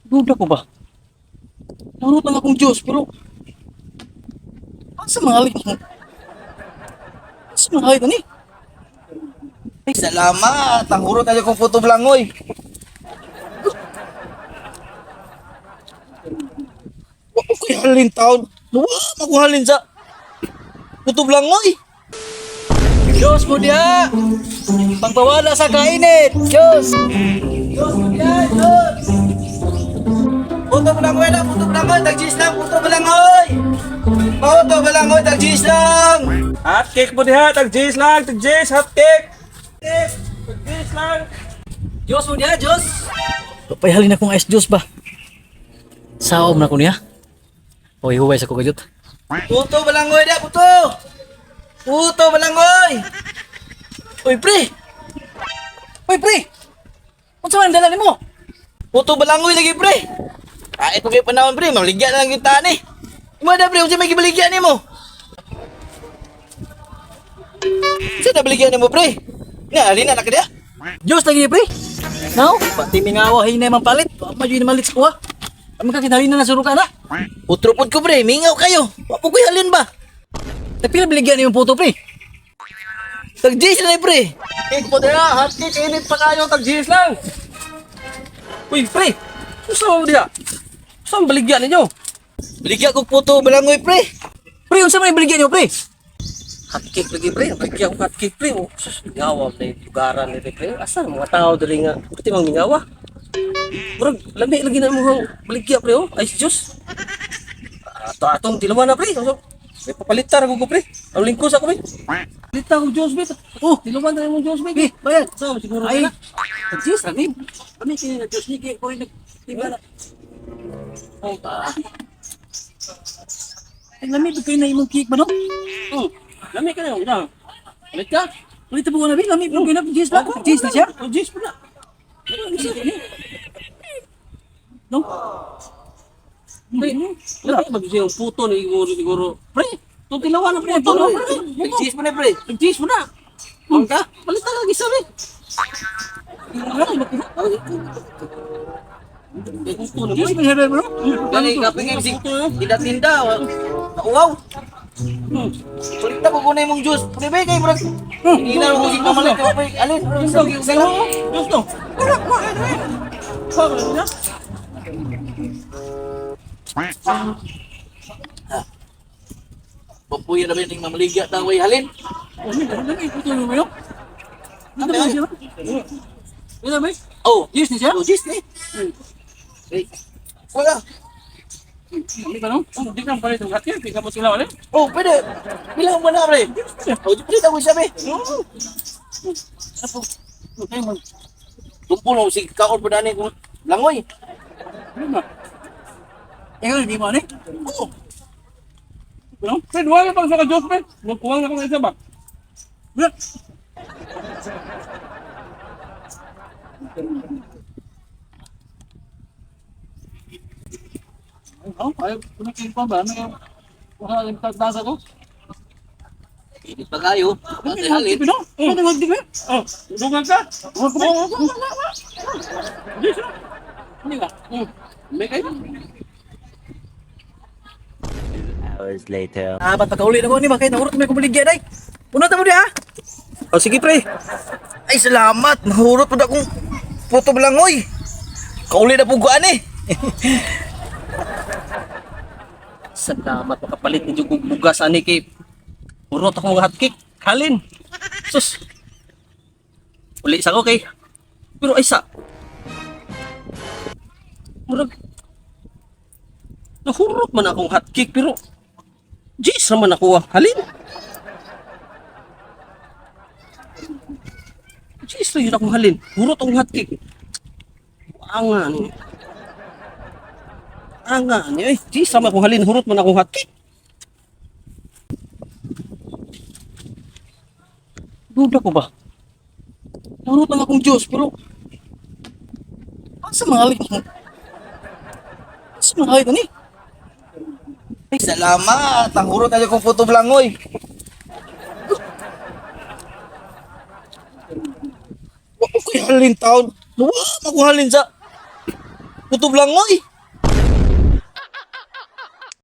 Duda ko ba? Nurot lang akong Diyos, pero asa mahalit mo? Asa mahalit ani? Ay, salamat. Ang hurot na kong puto blangoy. Wako ko'y halin taon. Nuwa, makuhalin sa puto blangoy. Diyos mo diya! Pagbawala sa kainit! Diyos! Diyos mo diya! Diyos! Puto blangoy na, puto blangoy. Tagjis lang, puto blangoy. Puto blangoy, tagjis lang. Hot cake mo diha, tag-J's lang, tag-J's, hot cake. Tag-J's lang. Diyos mo diya! Diyos! Papahalin akong ice juice ba? Saom na ko niya. O ihuway sa kukajot. Puto blangoy na, puto. Puto blangoy. Uy, pre! Uy, pre! Kung saan ang dala mo? Puto blangoy lagi, pre. Kahit mo kayo panahon, pre. Maligyan na lang yung taan eh. Umada, pre. Kung may kibaligyan ni mo. Saan na baligyan ni mo, pre? Nga, alin na nakadya. Diyos lagi pre! Now, pati mingawa hinay man palit. Majuin malit sa kuha. Ang magkakinhalin na nasurukan na. Utropod ko, pre. Mingaw kayo. Wapo ko'y halin ba? Napila biligyan niyo yung puto pre. Tag-J's na, pre. Cake mo diha, hot cake, init pa kayo, tag-J's lang. Uy, pre, susa mo diha. Saan baligyan ninyo? Baligyan ko puto blangoy, pre. Pre, unsa man yung biligyan niyo pre? Hot cake lagi, pre. Baligyan ko hot cake, pre. Oh, sus, mingawa na yung lugaran nito, pre. Asa mga tao dali nga, pati mang mingawa. Bro, lami lagi na mo baligyan, pre. Oh, ice juice. Atong tilawan na, pre. May papalitar ako ko, pre. Ang lingkos ako, pre. Palitar ko, Diyos, pre. Oh, tilawan na yung Diyos, pre. Bayad. So, siguro Ay, na. nag-Diyos lagi. Kami kini na Diyos ni kaya ko rin nag-tiba na. Oh, Ay, lamit kayo na imong cake ba no? lami ka na yung udang. Palit ka? Ulit na po na bin, lamit kayo na Diyos ba? Diyos na siya? Oh, Diyos po na. No? Pre, wala ka mag-isip yung puto na siguro. Pre, itong tilawan na pre. Ito na, pre. Tag-J's mo na, pre. Nag-J's mo na. Huwag ka, palitan lagi sa pre. Puto na, Diyos pre. mo siya bro? Gani, kaping yung tinda-tinda. Nauwaw. Sulit na ko na yung juice. Pre, ba kayo, bro? Hindi na ako sing pamalit. Alin? Gusto. Papuya na ba yung mamaligya na way halin? Lamit puto mo yun? Ano ba siya? Ano ba? Oh, Diyos na siya? oh, Diyos eh. Eh, wala. Hindi ka no? Hindi ka palit ng hati. Hindi ka mo sila ulit. Oh, pwede. Bilang mo na, pre. Oh, pwede ako sabi. Tumpul si kaon pa dani kung langoy. Ikaw hindi mo ano? Oo. No? Pre, duwa pang sa ka-Diyos, pre. Magkuwang na kung isa ba? Bro, Oh, ayaw. Kumakin pa ba? Ano yung wala yung tagdasa ko? Hindi pa kayo. Pati halin. no? Ano magdi ba? Oh, dugan ka? Huwag ko ba? Diyos na. Hindi ba? May kayo. Hours later. Ba't pagkauli na ko ni ba? Kahit naurot may kumaligyan ay. Punot mo di ha? Oh, sige, pre. Ay, salamat. Nahurot pa akong puto blangoy. Kauli na puguan eh. Salamat makapalit ni Jugog bugas ani kay urot ako mga hotcake. Halin. Sus. Uli sa ko kay. Pero ay sa. Murag. Nahurot man akong hotcake pero Jis naman ako halin. Jis lang yun akong halin. Hurot akong hotcake. Angan. Angan. Eh, Jis sama akong halin. Hurot man akong hotcake. Duda ko ba? Nurot lang akong Diyos, pero asa mahalit mo? Asa mahalit ani? Ay, salamat. Ang hurot na kong puto blangoy. Wako ko'y halin taon. Nuwa, makuhalin sa Kutob lang mo eh.